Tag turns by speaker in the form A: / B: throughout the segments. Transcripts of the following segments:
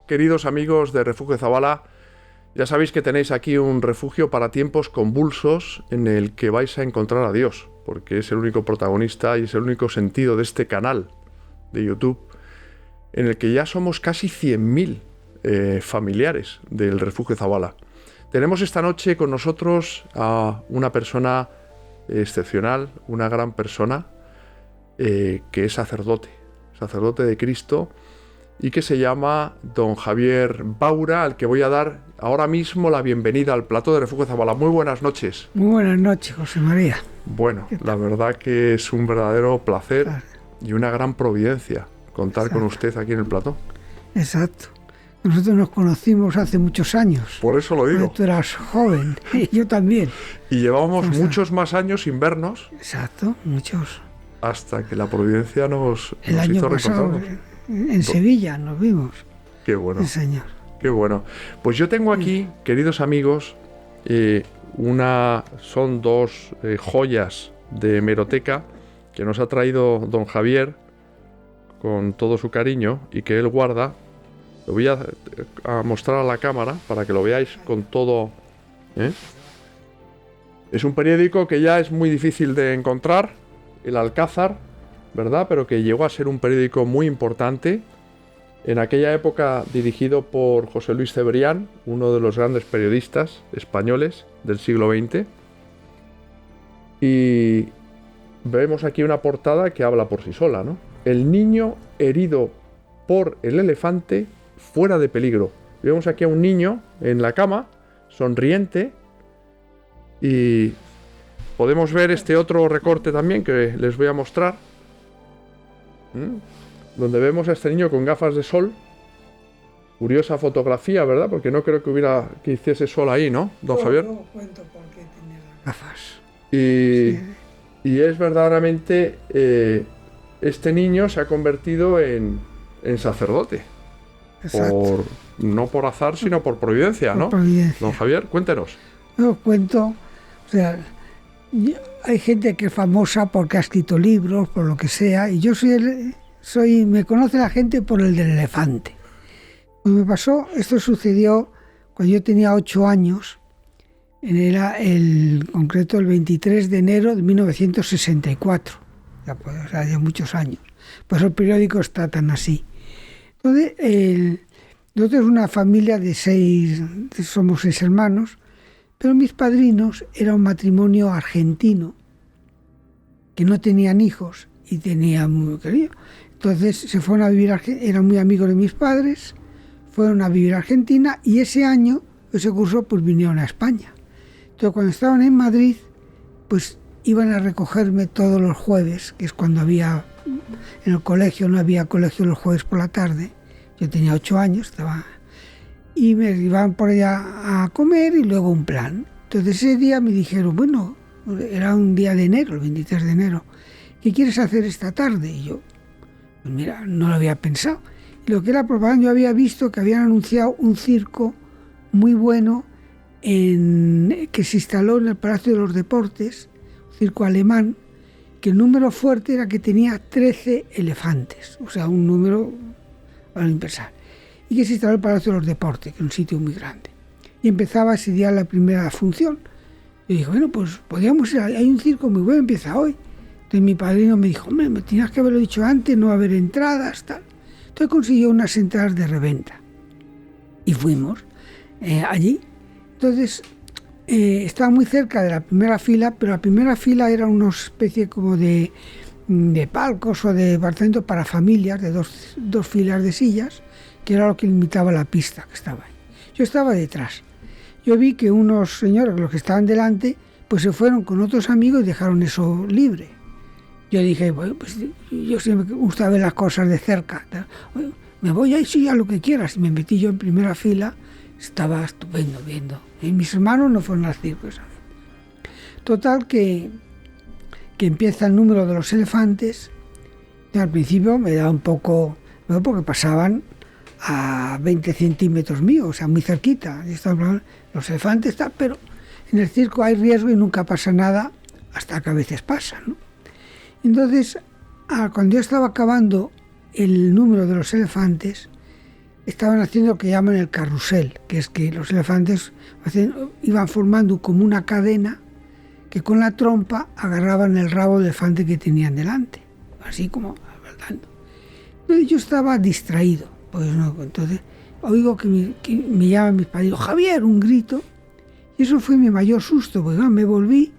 A: Queridos amigos de Refugio Zabala, ya sabéis que tenéis aquí un refugio para tiempos convulsos en el que vais a encontrar a Dios, porque es el único protagonista y es el único sentido de este canal de YouTube, en el que ya somos casi 100.000 familiares del Refugio Zabala. Tenemos esta noche con nosotros a una persona excepcional, una gran persona, que es sacerdote de Cristo, y que se llama don Javier Baura, al que voy a dar ahora mismo la bienvenida al plató de Refugio Zabala. Muy buenas noches.
B: Muy buenas noches, José María.
A: Bueno, la verdad que es un verdadero placer y una gran providencia contar con usted aquí en el plató.
B: Exacto. Nosotros nos conocimos hace muchos años.
A: Por eso lo digo.
B: Tú eras joven y yo también.
A: Y llevábamos muchos más años sin vernos.
B: Exacto, muchos.
A: Hasta que la providencia nos
B: año
A: hizo
B: pasado,
A: reencontrarnos.
B: En Sevilla nos vimos.
A: Qué bueno.
B: Sí, señor.
A: Qué bueno. Pues yo tengo aquí, queridos amigos, son dos joyas de hemeroteca que nos ha traído don Javier con todo su cariño y que él guarda. Lo voy a mostrar a la cámara para que lo veáis con todo. Es un periódico que ya es muy difícil de encontrar, el Alcázar, ¿verdad? Pero que llegó a ser un periódico muy importante. En aquella época dirigido por José Luis Cebrián, uno de los grandes periodistas españoles del siglo XX. Y vemos aquí una portada que habla por sí sola, ¿no? El niño herido por el elefante fuera de peligro. Vemos aquí a un niño en la cama, sonriente, y podemos ver este otro recorte también que les voy a mostrar, donde vemos a este niño con gafas de sol. Curiosa fotografía, ¿verdad? Porque no creo que hiciese sol ahí, ¿no, don Javier?
B: No cuento por qué tenía las gafas.
A: Y es verdaderamente, este niño se ha convertido en sacerdote. No por azar, sino por providencia, ¿no?
B: Providencia.
A: Don Javier, cuéntenos.
B: Yo cuento, o sea, hay gente que es famosa porque ha escrito libros, por lo que sea, y yo me conoce la gente por el del elefante. Pues me pasó, esto sucedió cuando yo tenía 8 años, era concreto el 23 de enero de 1964, ya muchos años. Pues el periódico está tan así. Entonces, nosotros una familia somos 6 hermanos, pero mis padrinos era un matrimonio argentino que no tenían hijos y tenían muy querido. Entonces se fueron a vivir, eran muy amigos de mis padres, fueron a vivir a Argentina y ese curso, pues vinieron a España. Entonces cuando estaban en Madrid, pues iban a recogerme todos los jueves, que es cuando había, en el colegio no había colegio los jueves por la tarde, yo tenía 8 años, y me iban por allá a comer y luego un plan. Entonces ese día me dijeron, bueno, era un día de enero, el 23 de enero, ¿qué quieres hacer esta tarde? Y yo, pues mira, no lo había pensado. Y lo que era propaganda, yo había visto que habían anunciado un circo muy bueno que se instaló en el Palacio de los Deportes, un circo alemán, que el número fuerte era que tenía 13 elefantes, o sea, un número para empezar. Y que se instaló el Palacio de los Deportes, que es un sitio muy grande. Y empezaba ese día la primera función. Yo dije, bueno, pues podríamos ir, hay un circo muy bueno, empieza hoy. Entonces mi padrino me dijo, hombre, me tenías que haberlo dicho antes, no haber entradas, tal. Entonces consiguió unas entradas de reventa. Y fuimos allí. Entonces, estaba muy cerca de la primera fila, pero la primera fila era una especie como de palcos o de departamentos para familias, de dos filas de sillas, que era lo que limitaba la pista que estaba ahí. Yo estaba detrás. Yo vi que unos señores, los que estaban delante, pues se fueron con otros amigos y dejaron eso libre. Yo dije, bueno, pues yo siempre me gusta ver las cosas de cerca. Me voy ahí, sí, a lo que quieras. Y me metí yo en primera fila, estaba estupendo viendo. Y mis hermanos no fueron al circo. Total que empieza el número de los elefantes. Y al principio me daba un poco, bueno, porque pasaban a 20 centímetros míos, o sea, muy cerquita. Los elefantes, tal, pero en el circo hay riesgo y nunca pasa nada, hasta que a veces pasa, ¿no? Entonces, cuando yo estaba acabando el número de los elefantes, estaban haciendo lo que llaman el carrusel, que es que los elefantes iban formando como una cadena que con la trompa agarraban el rabo del elefante que tenían delante, así como saltando. Entonces yo estaba distraído, pues no, entonces oigo que me llaman mis padres, Javier, un grito, y eso fue mi mayor susto, porque me volví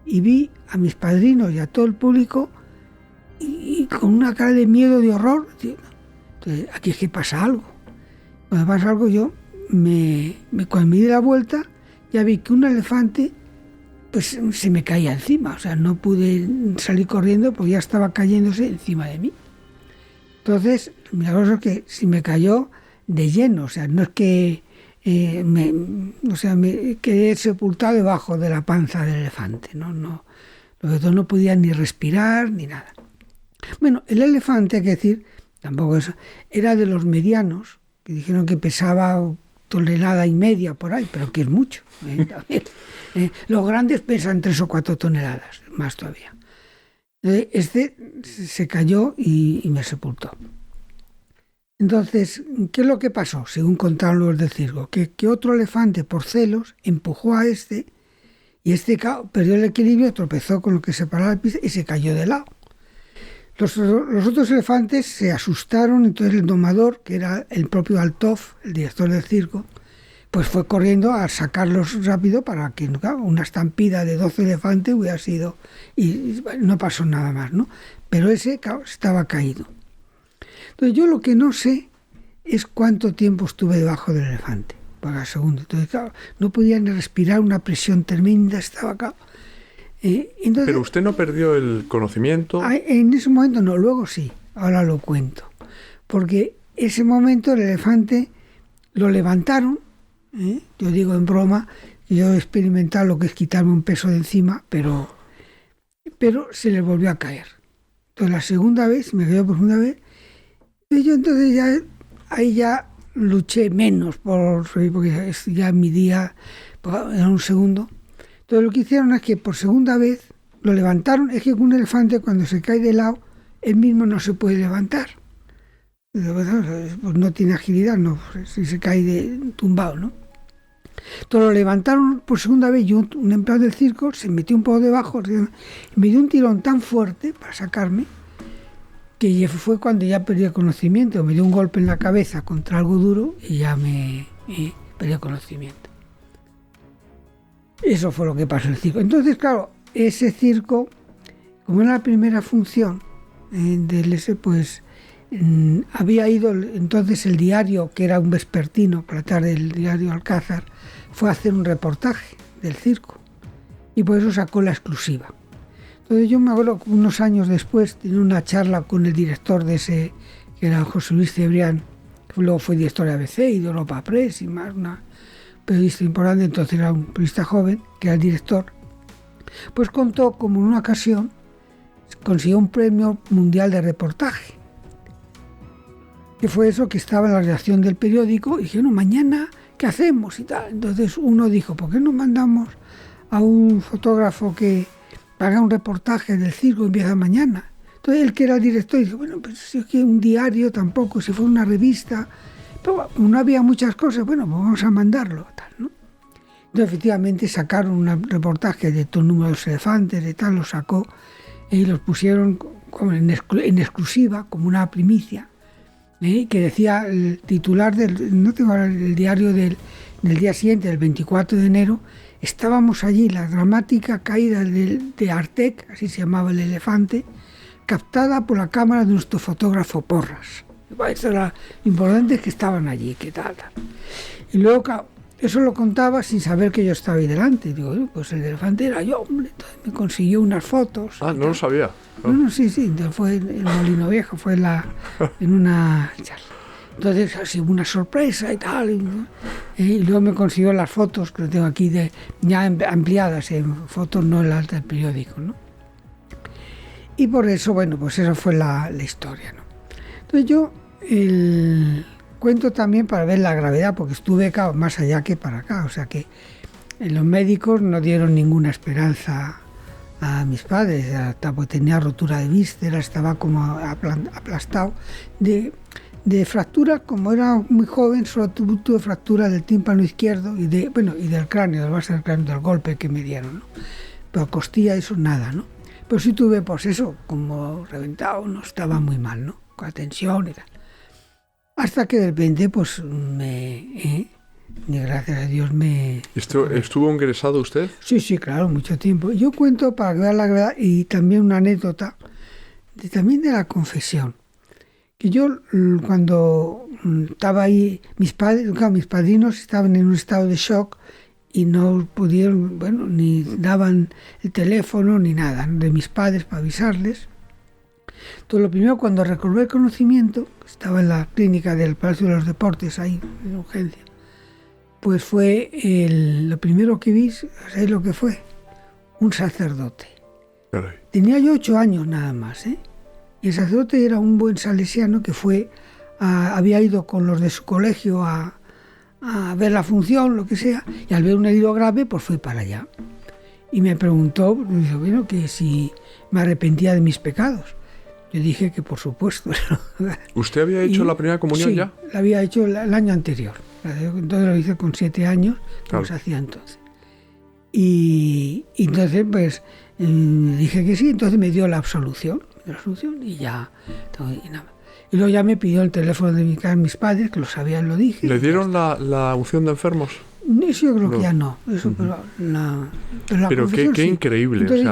B: y vi a mis padrinos y a todo el público y con una cara de miedo, de horror. Entonces, aquí es que pasa algo. Cuando pasa algo, yo cuando me di la vuelta, ya vi que un elefante pues se me caía encima, o sea, no pude salir corriendo porque ya estaba cayéndose encima de mí. Entonces, milagroso es que si me cayó de lleno, o sea, no es que me quedé sepultado debajo de la panza del elefante, no no podía ni respirar ni nada. Bueno, el elefante, hay que decir, tampoco eso, era de los medianos, que dijeron que pesaba 1,5 toneladas por ahí, pero que es mucho. También, los grandes pesan 3 o 4 toneladas, más todavía. Este se cayó y me sepultó. Entonces, ¿qué es lo que pasó? Según contaron los del circo, que otro elefante, por celos, empujó a este, y este perdió el equilibrio, tropezó con lo que separaba el piso y se cayó de lado. Los otros elefantes se asustaron, entonces el domador, que era el propio Althoff, el director del circo, pues fue corriendo a sacarlos rápido para que una estampida de 12 elefantes hubiera sido, y no pasó nada más, ¿no? Pero ese estaba caído. Entonces yo lo que no sé es cuánto tiempo estuve debajo del elefante, para segundo. Entonces, claro, no podía ni respirar, una presión tremenda estaba acá. Entonces,
A: pero usted no perdió el conocimiento.
B: En ese momento no, luego sí, ahora lo cuento. Porque ese momento el elefante lo levantaron, yo digo en broma, yo he experimentado lo que es quitarme un peso de encima, pero se le volvió a caer. Entonces la segunda vez, me cayó por segunda vez, y yo entonces ahí ya luché menos porque ya mi día era un segundo. Entonces lo que hicieron es que por segunda vez lo levantaron. Es que un elefante cuando se cae de lado, él mismo no se puede levantar. Pues no tiene agilidad, no, si se cae tumbado, ¿no? Entonces lo levantaron por segunda vez y un empleado del circo se metió un poco debajo y me dio un tirón tan fuerte para sacarme que fue cuando ya perdí el conocimiento. Me dio un golpe en la cabeza contra algo duro y ya me perdí el conocimiento. Eso fue lo que pasó en el circo. Entonces, claro, ese circo, como era la primera función del ese, pues había ido entonces el diario, que era un vespertino, por la tarde el diario Alcázar, fue a hacer un reportaje del circo y por eso sacó la exclusiva. Entonces yo me acuerdo que unos años después tenía una charla con el director de ese, que era José Luis Cebrián, que luego fue director de ABC y de Europa Press y más, una periodista importante, entonces era un periodista joven, que era el director, pues contó como en una ocasión consiguió un premio mundial de reportaje, que fue eso, que estaba en la redacción del periódico, y dijeron, mañana, ¿qué hacemos? Y tal. Entonces uno dijo, ¿por qué no mandamos a un fotógrafo que haga un reportaje del circo y empieza mañana? Entonces él, que era el director, dijo, bueno, pues si es que un diario tampoco, si fuera una revista, pero no había muchas cosas, bueno, pues vamos a mandarlo, tal, ¿no? Entonces efectivamente sacaron un reportaje de todo el número de los elefantes, de tal, los sacó y los pusieron como en exclusiva, como una primicia, que decía el titular no tengo el diario del día siguiente, del 24 de enero, estábamos allí, la dramática caída de Artek, así se llamaba el elefante, captada por la cámara de nuestro fotógrafo Porras. Eso era importante, que estaban allí, que tal. Y luego, claro, eso lo contaba sin saber que yo estaba ahí delante. Digo, pues el elefante era yo, hombre. Entonces me consiguió unas fotos.
A: Ah, no lo sabía.
B: No, sí, entonces fue en el Molino Viejo, fue en una charla. Entonces, así, una sorpresa y tal. Y luego me consiguió las fotos, que lo tengo aquí, ya ampliadas en fotos, no en las del periódico, ¿no? Y por eso, bueno, pues esa fue la historia, ¿no? Entonces yo cuento también para ver la gravedad, porque estuve más allá que para acá, o sea que los médicos no dieron ninguna esperanza a mis padres, hasta pues tenía rotura de vísceras, estaba como aplastado de De fractura, como era muy joven, solo tuve fractura del tímpano izquierdo y del cráneo, de la base del cráneo, del golpe que me dieron, ¿no? Pero costilla, eso nada, ¿no? Pero sí tuve, pues eso, como reventado, no estaba muy mal, ¿no? Con la tensión y tal. Hasta que de repente, pues gracias a Dios
A: ¿Estuvo ingresado usted?
B: Sí, claro, mucho tiempo. Yo cuento para que vean la verdad y también una anécdota también de la confesión. Que yo cuando estaba ahí, mis padrinos estaban en un estado de shock y no pudieron, ni daban el teléfono ni nada de mis padres para avisarles. Entonces lo primero, cuando recobré el conocimiento, estaba en la clínica del Palacio de los Deportes, ahí en urgencia, pues fue lo primero que vi, ¿sabéis lo que fue? Un sacerdote.
A: Caray.
B: Tenía yo 8 años nada más, ¿eh? Y el sacerdote era un buen salesiano que había ido con los de su colegio a ver la función, lo que sea, y al ver un herido grave, pues fue para allá. Y me preguntó, que si me arrepentía de mis pecados. Yo dije que por supuesto.
A: ¿Usted había hecho la primera comunión ya?
B: Sí, la había hecho el año anterior. Entonces lo hice con 7 años, como se hacía entonces. Y entonces, pues, dije que sí, entonces me dio la absolución y ya. Y nada. Y luego ya me pidió el teléfono de mis padres, que lo sabían, lo dije.
A: ¿Le dieron la unción de enfermos?
B: Eso yo creo que ya no. Eso,
A: pero qué
B: sí.
A: increíble.
B: Entonces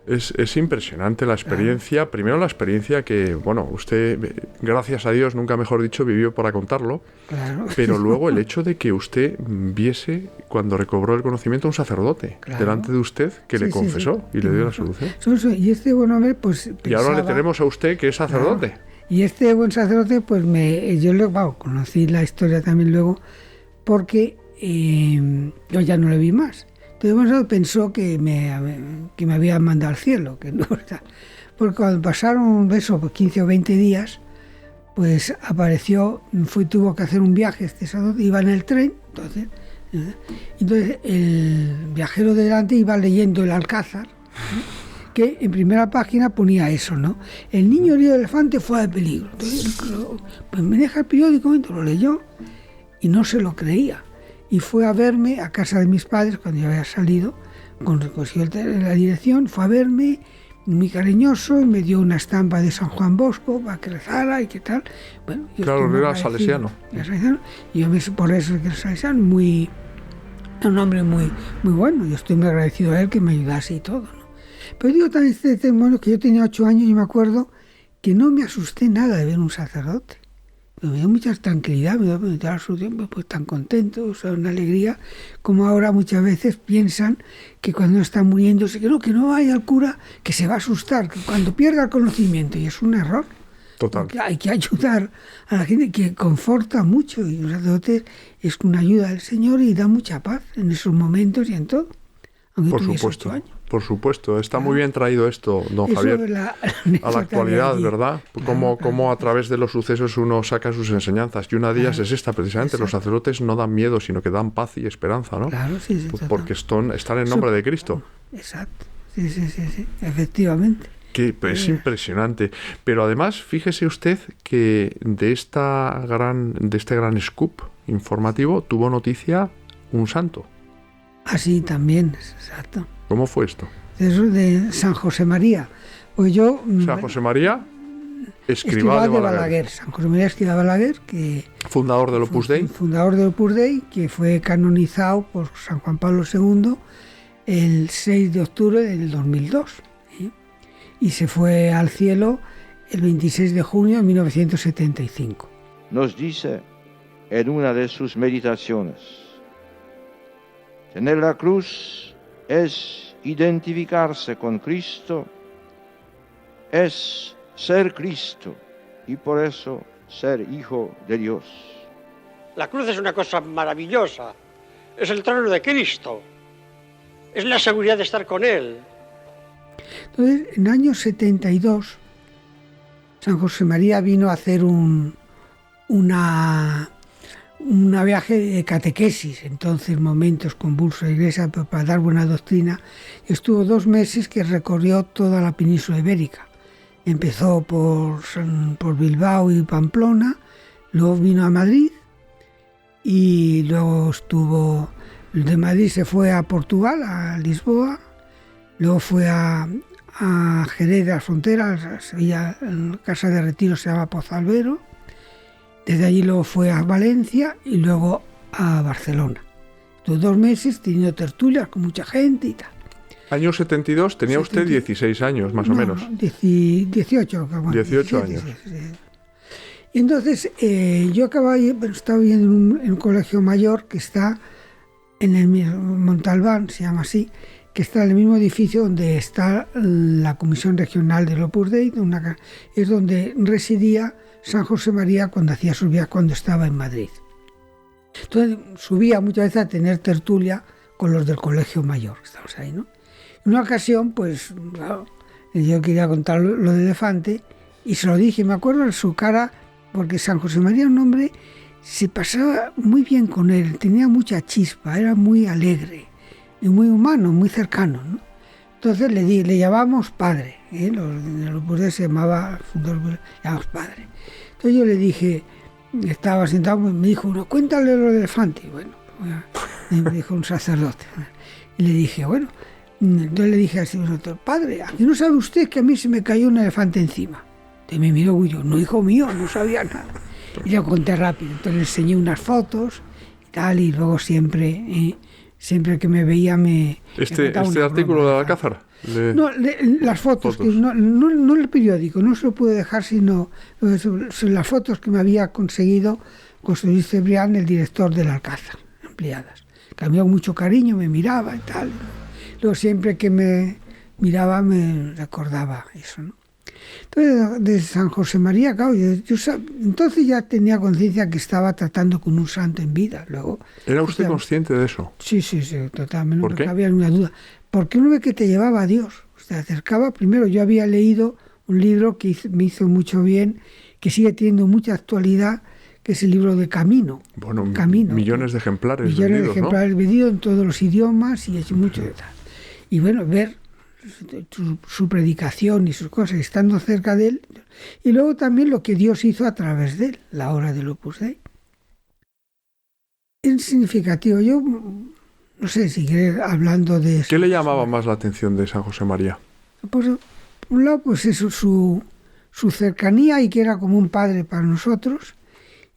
A: Es impresionante la experiencia. Claro. Primero la experiencia que, usted, gracias a Dios, nunca mejor dicho, vivió para contarlo.
B: Claro.
A: Pero luego el hecho de que usted viese, cuando recobró el conocimiento, a un sacerdote delante de usted que le confesó y le dio la solución.
B: Y este buen hombre, pues pensaba,
A: y ahora le tenemos a usted que es sacerdote.
B: Claro. Y este buen sacerdote, pues yo conocí la historia también luego, porque yo ya no le vi más. Entonces pensó que me habían mandado al cielo, que no, porque cuando pasaron 15 o 20 días, pues apareció, tuvo que hacer un viaje, este sacerdote, iba en el tren, entonces el viajero de delante iba leyendo el Alcázar, ¿no? Que en primera página ponía eso, ¿no? El niño herido de elefante fuera de peligro. Entonces, pues me deja el periódico, lo leyó y no se lo creía. Y fue a verme a casa de mis padres cuando yo había salido, cuando consiguió la dirección, fue a verme, muy cariñoso, y me dio una estampa de San Juan Bosco para que rezara y qué tal. Bueno,
A: claro, era salesiano.
B: Y yo por eso que era salesiano, un hombre muy, muy bueno. Yo estoy muy agradecido a él que me ayudase y todo, ¿no? Pero digo también este testimonio que yo tenía 8 años y me acuerdo que no me asusté nada de ver un sacerdote. Me dio mucha tranquilidad, me dio la solución, pues tan contento, una alegría, como ahora muchas veces piensan que cuando está muriéndose, que no vaya al cura, que se va a asustar, que cuando pierda el conocimiento, y es un error.
A: Total.
B: Porque hay que ayudar a la gente, que conforta mucho, y un sacerdote es una ayuda del Señor y da mucha paz en esos momentos y en todo.
A: Por supuesto. 8 años. Por supuesto, está muy bien traído esto, don Javier, a la actualidad, ¿verdad? Cómo a través de los sucesos uno saca sus enseñanzas. Y una de ellas es esta, precisamente. Exacto. Los sacerdotes no dan miedo, sino que dan paz y esperanza, ¿no?
B: Claro, sí.
A: Porque están en nombre de Cristo.
B: Exacto, sí, efectivamente.
A: Que es impresionante. Pero además, fíjese usted que de este gran scoop informativo tuvo noticia un santo.
B: Así también, exacto.
A: ¿Cómo fue esto?
B: Eso de San José María. Pues yo...
A: San José María, escribá de Balaguer.
B: San José María Escrivá de Balaguer, que...
A: Fundador del Opus Dei.
B: Fundador del Opus Dei, que fue canonizado por San Juan Pablo II el 6 de octubre del 2002. Y se fue al cielo el 26 de junio de 1975.
C: Nos dice en una de sus meditaciones: tener la cruz es identificarse con Cristo, es ser Cristo y por eso ser hijo de Dios.
D: La cruz es una cosa maravillosa, es el trono de Cristo, es la seguridad de estar con Él.
B: Entonces, en el año 72, San José María vino a hacer un viaje de catequesis, entonces momentos convulsos de la Iglesia para dar buena doctrina. Estuvo 2 meses que recorrió toda la península ibérica. Empezó por Bilbao y Pamplona, Luego vino a Madrid y luego estuvo... De Madrid se fue a Portugal, a Lisboa, luego fue a Jerez de las Fronteras, Sevilla, en casa de retiro se llama Pozalbero. Desde allí luego fue a Valencia y luego a Barcelona. Estuvo 2 meses teniendo tertulias con mucha gente y tal.
A: Año 72, tenía usted 16 años, más o menos.
B: 18. Bueno,
A: 18 años.
B: 16. Y entonces yo estaba viviendo en un colegio mayor que está en el Montalbán, se llama así, que está en el mismo edificio donde está la Comisión Regional del Opus Dei, es donde residía San José María cuando hacía sus viajes, cuando estaba en Madrid. Entonces subía muchas veces a tener tertulia con los del colegio mayor, estamos ahí, ¿no? En una ocasión, pues, claro, yo quería contar lo del elefante y se lo dije, me acuerdo de su cara, porque San José María, un hombre, se pasaba muy bien con él, tenía mucha chispa, era muy alegre y muy humano, muy cercano, ¿no? Entonces le llamamos padre, los Opus Dei se llamaba, llamamos padre. Entonces yo le dije, estaba sentado, me dijo, no, cuéntale lo del elefante. Y bueno, me dijo un sacerdote. Y le dije, bueno, yo le dije así, padre, ¿a qué no sabe usted que a mí se me cayó un elefante encima? Entonces me miró y yo, no, hijo mío, no sabía nada. Y le conté rápido, entonces le enseñé unas fotos y tal, y luego siempre que me veía me...
A: ¿Este artículo de Alcázar?
B: No, las fotos. Que no el periódico, no se lo pude dejar, sino las fotos que me había conseguido con Luis Cebrián, el director del Alcázar, ampliadas. Que había mucho cariño, me miraba y tal. Luego siempre que me miraba me recordaba eso, ¿no? Entonces, de San José María, claro, entonces ya tenía conciencia que estaba tratando con un santo en vida. Luego,
A: ¿era usted consciente de eso?
B: Sí, totalmente.
A: ¿Por qué?
B: No había ninguna duda. Porque uno ve que te llevaba a Dios. Se acercaba, primero yo había leído un libro que me hizo mucho bien, que sigue teniendo mucha actualidad, que es el libro de Camino.
A: Bueno,
B: Camino,
A: millones de ejemplares
B: vendidos. Millones de ejemplares, ¿no? Vendidos en todos los idiomas y hecho mucho de tal. Y bueno, ver su predicación y sus cosas estando cerca de él, y luego también lo que Dios hizo a través de él, la obra del Opus Dei. Es significativo. Yo no sé si quieres, hablando de eso.
A: ¿Qué le llamaba más la atención de San José María?
B: Pues, por un lado, pues eso, su cercanía, y que era como un padre para nosotros.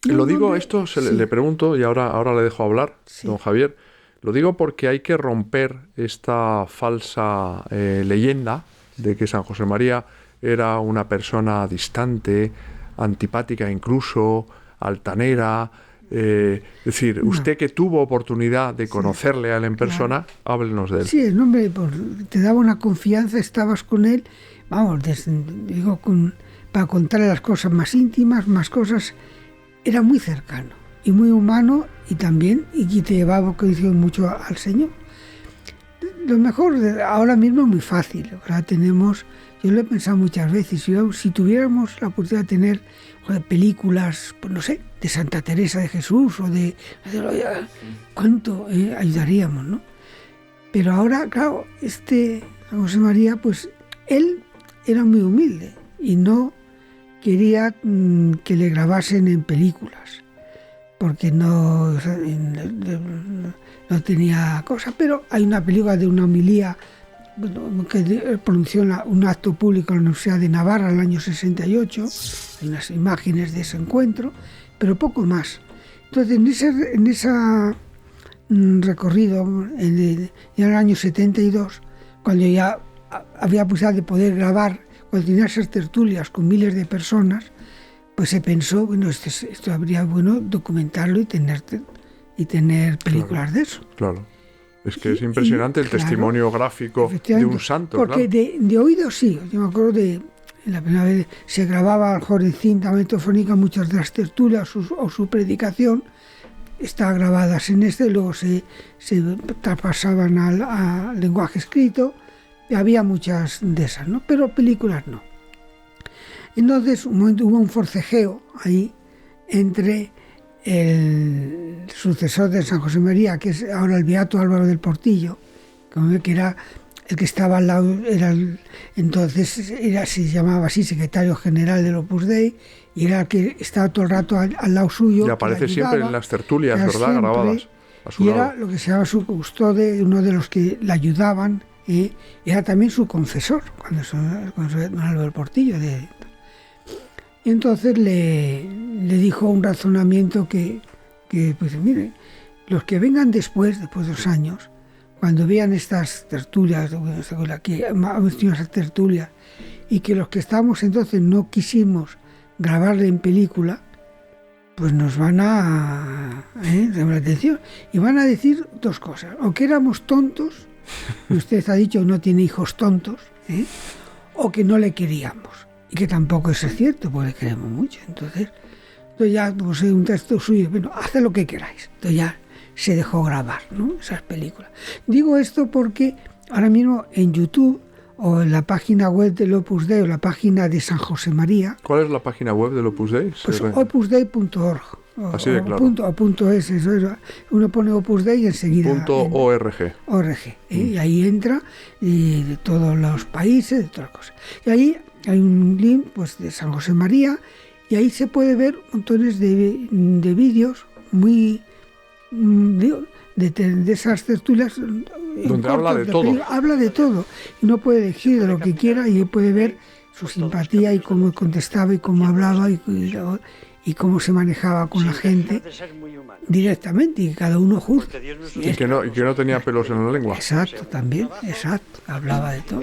A: Lo digo, esto le pregunto, y ahora le dejo hablar, don Javier. Lo digo porque hay que romper esta falsa leyenda de que San José María era una persona distante, antipática incluso, altanera. Es decir, usted que tuvo oportunidad de conocerle a él en persona, háblenos de él.
B: Sí, el hombre te daba una confianza, estabas con él, vamos, para contarle las cosas más íntimas, más cosas, era muy cercano y muy humano, y también y te llevaba mucho al Señor. Lo mejor ahora mismo es muy fácil. Ahora yo lo he pensado muchas veces, si tuviéramos la oportunidad de tener películas, pues no sé, de Santa Teresa de Jesús o de cuánto ayudaríamos, ¿no? Pero ahora, claro, San José María, pues él era muy humilde y no quería que le grabasen en películas, porque no tenía cosa. Pero hay una película de una homilía que pronunció un acto público en la Universidad de Navarra en el año 68, hay unas imágenes de ese encuentro, pero poco más. Entonces, en ese recorrido, en el año 72, cuando ya había posibilidad de poder grabar, cuando tenía esas tertulias con miles de personas, pues se pensó, bueno, esto habría bueno documentarlo y tener películas de eso.
A: Claro. Es que es impresionante el testimonio gráfico de un santo.
B: Porque de oído sí. Yo me acuerdo la primera vez se grababa a lo mejor en cinta magnetofónica muchas de las tertulias o su predicación, estaban grabadas en y luego se traspasaban al lenguaje escrito, y había muchas de esas, ¿no? Pero películas no. Entonces, un momento hubo un forcejeo ahí entre el sucesor de San José María, que es ahora el beato Álvaro del Portillo, que era el que estaba al lado se llamaba así, secretario general del Opus Dei, y era el que estaba todo el rato al lado suyo.
A: Y aparece siempre en las tertulias, ¿verdad?
B: Siempre,
A: grabadas a su
B: y
A: lado.
B: era lo que se llama su custodio, uno de los que le ayudaban, y era también su confesor, cuando don Álvaro Portillo. Y entonces le dijo un razonamiento que pues mire, los que vengan después de 2 años, cuando vean estas tertulias, que hemos tenido esas tertulias, y que los que estábamos entonces no quisimos grabarle en película, pues nos van a llamar la atención y van a decir 2 cosas: o que éramos tontos, y usted ha dicho que no tiene hijos tontos, o que no le queríamos, y que tampoco eso es cierto, porque le queremos mucho. Entonces ya puse un texto suyo, bueno, haz lo que queráis. Entonces ya se dejó grabar, ¿no?, esas películas. Digo esto porque ahora mismo en YouTube o en la página web del Opus Dei o la página de San José María.
A: ¿Cuál es la página web del Opus Dei?
B: Pues opusdei.org.
A: Así de claro.
B: O .es, eso es, uno pone Opus Dei y enseguida.
A: .org.
B: Y ahí entra de todos los países, de todas las cosas. Y ahí hay un link pues de San José María, y ahí se puede ver montones de vídeos muy de esas tertulias
A: donde habla de todo.
B: Habla de todo y no puede elegir de lo que quiera, y puede ver su simpatía y cómo contestaba y cómo hablaba y cómo se manejaba con la gente directamente, y cada uno juzga.
A: Y que no tenía pelos en la lengua.
B: Exacto, también, exacto, hablaba de todo.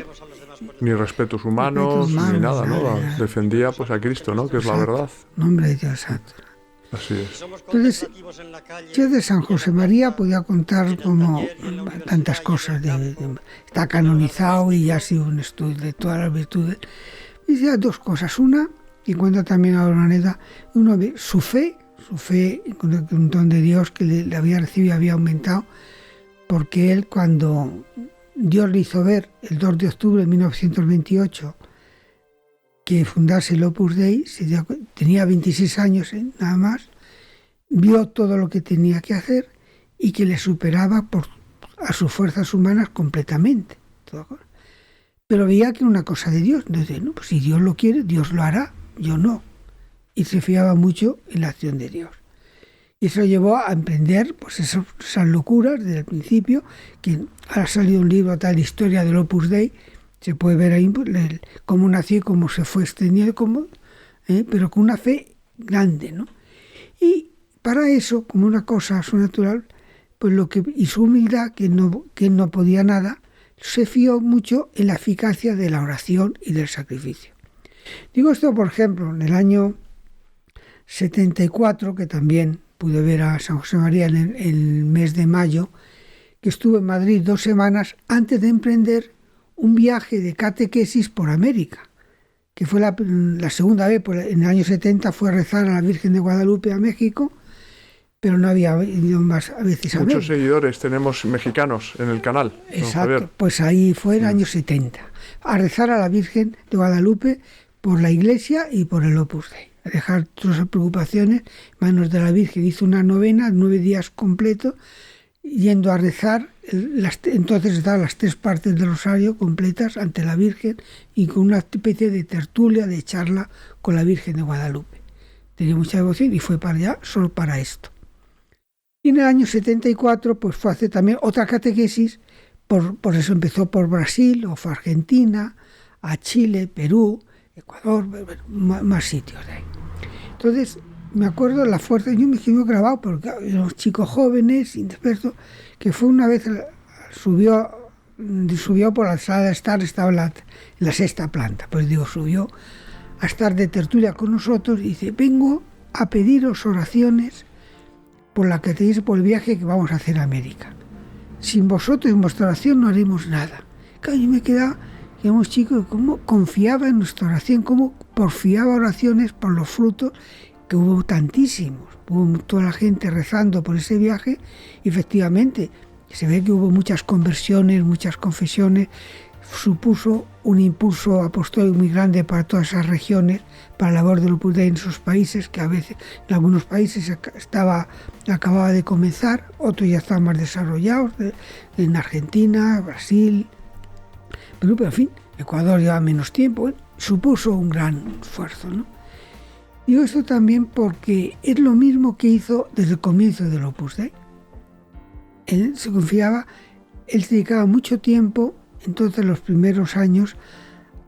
A: Ni respetos humanos, ni nada, ¿no? Defendía pues a Cristo, ¿no? Que
B: exacto,
A: es la verdad.
B: Nombre de Dios, exacto.
A: Así es.
B: Entonces, yo de San José María podía contar como tantas cosas. Está canonizado y ha sido un estudio de todas las virtudes. Y decía 2 cosas. Una, y cuenta también a Urdaneta, uno ve su fe con un don de Dios que le había recibido y había aumentado, porque él, cuando Dios le hizo ver el 2 de octubre de 1928 que fundase el Opus Dei, tenía 26 años nada más, vio todo lo que tenía que hacer y que le superaba a sus fuerzas humanas completamente. Pero veía que era una cosa de Dios. Entonces, no, pues si Dios lo quiere, Dios lo hará, yo no. Y se fiaba mucho en la acción de Dios. Y eso llevó a emprender pues esas locuras desde el principio, que ahora ha salido un libro tal, Historia del Opus Dei. Se puede ver ahí cómo nació y cómo se fue extendiendo, pero con una fe grande, ¿no? Y para eso, como una cosa sobrenatural, pues y su humildad, que él no podía nada, se fió mucho en la eficacia de la oración y del sacrificio. Digo esto, por ejemplo, en el año 74, que también pude ver a San José María en el mes de mayo, que estuve en Madrid 2 semanas antes de emprender un viaje de catequesis por América, que fue la segunda vez, en el año 70 fue a rezar a la Virgen de Guadalupe a México, pero no había ido más veces a América.
A: Muchos seguidores tenemos mexicanos en el canal.
B: Exacto, pues ahí fue en el año 70, a rezar a la Virgen de Guadalupe por la Iglesia y por el Opus Dei, a dejar todas las preocupaciones en manos de la Virgen. Hizo una novena, 9 días completos, yendo a rezar, entonces estaban las 3 partes del rosario completas ante la Virgen, y con una especie de tertulia, de charla con la Virgen de Guadalupe. Tenía mucha devoción y fue para allá solo para esto. Y en el año 74 pues fue a hacer también otra catequesis, por eso empezó por Brasil, o fue a Argentina, a Chile, Perú, Ecuador, más sitios de ahí. Entonces, me acuerdo de la fuerza, yo me quedé grabado porque los chicos jóvenes, indispersos, que fue una vez, subió por la sala de estar, estaba en la 6ª planta, pues digo, subió a estar de tertulia con nosotros y dice: vengo a pediros oraciones por la catequesis, por el viaje que vamos a hacer a América. Sin vosotros, en vuestra oración, no haremos nada. Claro, yo me quedaba, que éramos chicos, cómo confiaba en nuestra oración, cómo porfiaba oraciones por los frutos, que hubo tantísimos, hubo toda la gente rezando por ese viaje, y efectivamente se ve que hubo muchas conversiones, muchas confesiones, supuso un impulso apostólico muy grande para todas esas regiones, para la labor del Opus Dei en esos países, que a veces en algunos países acababa de comenzar, otros ya estaban más desarrollados, en Argentina, Brasil, Pero en fin, Ecuador lleva menos tiempo, supuso un gran esfuerzo, ¿no? Digo esto también porque es lo mismo que hizo desde el comienzo del Opus Dei. Él se confiaba, él dedicaba mucho tiempo, entonces los primeros años,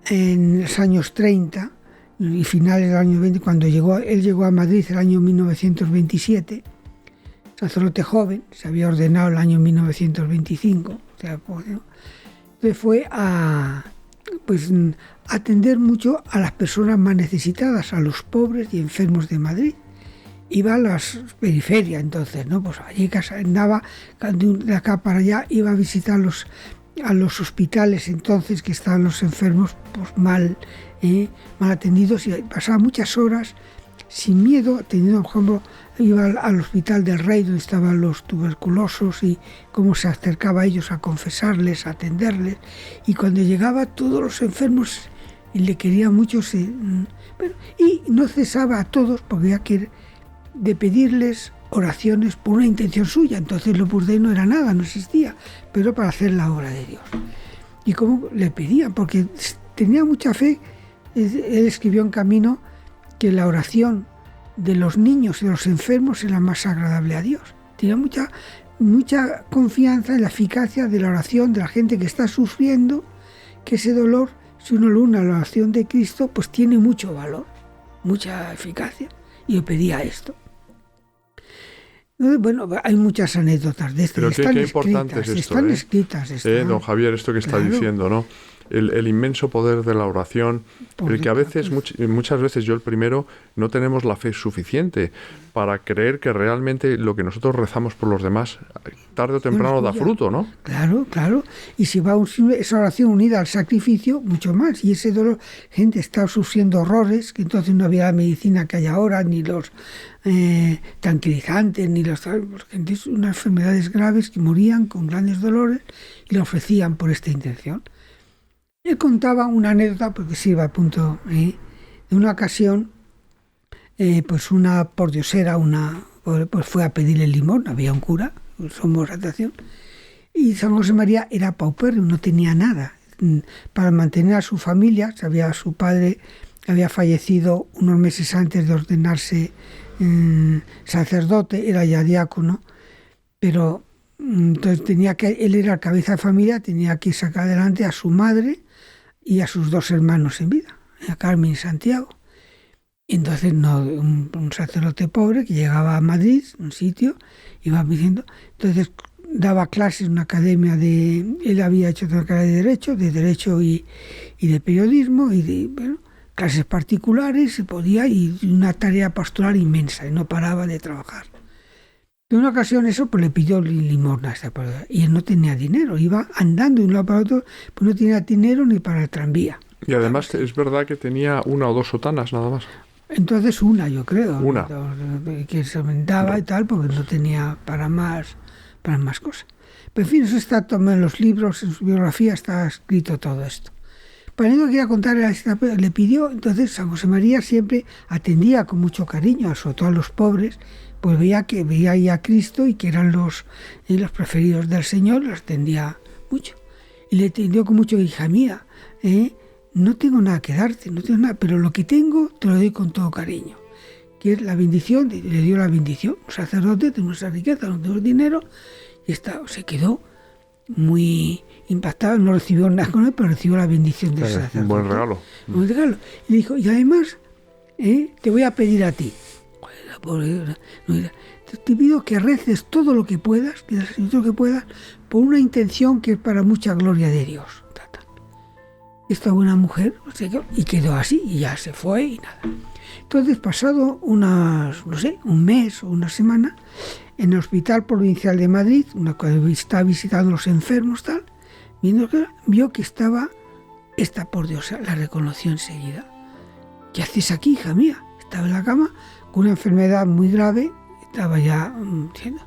B: en los años 30 y finales del año 20, cuando él llegó a Madrid el año 1927, sacerdote joven, se había ordenado el año 1925, o sea, entonces fue a atender mucho a las personas más necesitadas, a los pobres y enfermos de Madrid. Iba a las periferias entonces, ¿no? Pues allí andaba de acá para allá, iba a visitar a los hospitales entonces que estaban los enfermos pues mal atendidos, y pasaba muchas horas sin miedo, atendiendo, por ejemplo, iba al Hospital del Rey donde estaban los tuberculosos y cómo se acercaba a ellos a confesarles, a atenderles, y cuando llegaba todos los enfermos le quería mucho, y no cesaba a todos porque ya que de pedirles oraciones por una intención suya. Entonces el Opus Dei no era nada, no existía, pero para hacer la obra de Dios. Y cómo le pedían, porque tenía mucha fe. Él escribió en Camino que la oración de los niños y de los enfermos era más agradable a Dios. Tenía mucha confianza en la eficacia de la oración de la gente que está sufriendo, que ese dolor, si uno lo une a la oración de Cristo, pues tiene mucho valor, mucha eficacia. Y le pedía esto. Bueno, hay muchas anécdotas de esto.
A: Pero qué importante es esto.
B: Están escritas.
A: Don Javier, esto que está diciendo, ¿no? El inmenso poder de la oración, el que a veces, muchas veces yo el primero, no tenemos la fe suficiente para creer que realmente lo que nosotros rezamos por los demás, tarde o temprano da fruto, ¿no?
B: Claro. Y si va esa oración unida al sacrificio, mucho más. Y ese dolor, gente está sufriendo horrores, que entonces no había la medicina que hay ahora, ni los tranquilizantes, ni los... Gente, unas enfermedades graves que morían con grandes dolores y lo ofrecían por esta intención. Él contaba una anécdota, porque sí iba a punto, de una ocasión, pues una pordiosera, pues fue a pedirle limón, había un cura, somos atracción, y San José María era paupérrimo, no tenía nada. Para mantener a su familia, su padre había fallecido unos meses antes de ordenarse sacerdote, era ya diácono, pero entonces él era la cabeza de familia, tenía que sacar adelante a su madre y a sus dos hermanos en vida, a Carmen y Santiago. Y entonces un sacerdote pobre que llegaba a Madrid, un sitio, iba diciendo, entonces daba clases en una academia él había hecho otra carrera de Derecho y de Periodismo, y clases particulares, se podía, y una tarea pastoral inmensa, y no paraba de trabajar. En una ocasión eso pues le pidió limosna a esta persona, y él no tenía dinero, iba andando de un lado para otro, pues no tenía dinero ni para el tranvía.
A: Y además es verdad que tenía una o dos sotanas nada más.
B: Entonces yo creo.
A: Una.
B: Que se aumentaba y tal, porque no tenía para más cosas. Pero en fin, eso está tomado en los libros, en su biografía está escrito todo esto. Para mí lo que quería contar era, le pidió, entonces San José María siempre atendía con mucho cariño, sobre todo a los pobres, pues veía ahí a Cristo y que eran los preferidos del Señor, los atendía mucho. Y le atendió con mucho, hija mía, no tengo nada que darte, no tengo nada, pero lo que tengo te lo doy con todo cariño. Que es la bendición, le dio la bendición. Un sacerdote, tenemos esa riqueza, no tenemos dinero, y se quedó muy impactado, no recibió nada con él, pero recibió la bendición del sacerdote.
A: Un buen regalo.
B: Un buen regalo. Y le dijo, y además, te voy a pedir a ti. Te pido que reces todo lo que puedas, por una intención que es para mucha gloria de Dios. Esta buena mujer, y quedó así, y ya se fue, y nada. Entonces, pasado un mes o una semana, en el Hospital Provincial de Madrid, cuando estaba visitando a los enfermos, vio que estaba esta pordiosa, la reconoció enseguida. ¿Qué haces aquí, hija mía? Estaba en la cama con una enfermedad muy grave, estaba ya diciendo.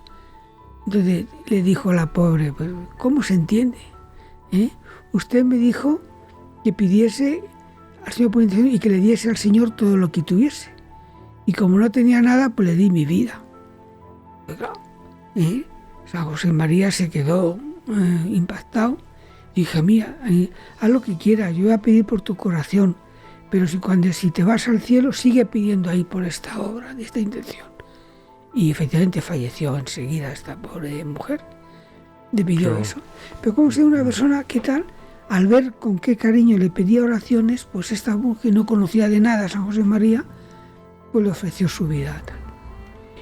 B: Entonces le dijo a la pobre, pues, ¿cómo se entiende? Usted me dijo que pidiese al Señor por intención y que le diese al Señor todo lo que tuviese. Y como no tenía nada, pues le di mi vida. San José María se quedó impactado Hija mía, haz lo que quieras, yo voy a pedir por tu corazón, pero si te vas al cielo, sigue pidiendo ahí por esta obra, de esta intención. Y efectivamente falleció enseguida esta pobre mujer, debido a eso. Pero como sea una persona, ¿qué tal? Al ver con qué cariño le pedía oraciones, pues esta mujer que no conocía de nada a San José María, pues le ofreció su vida.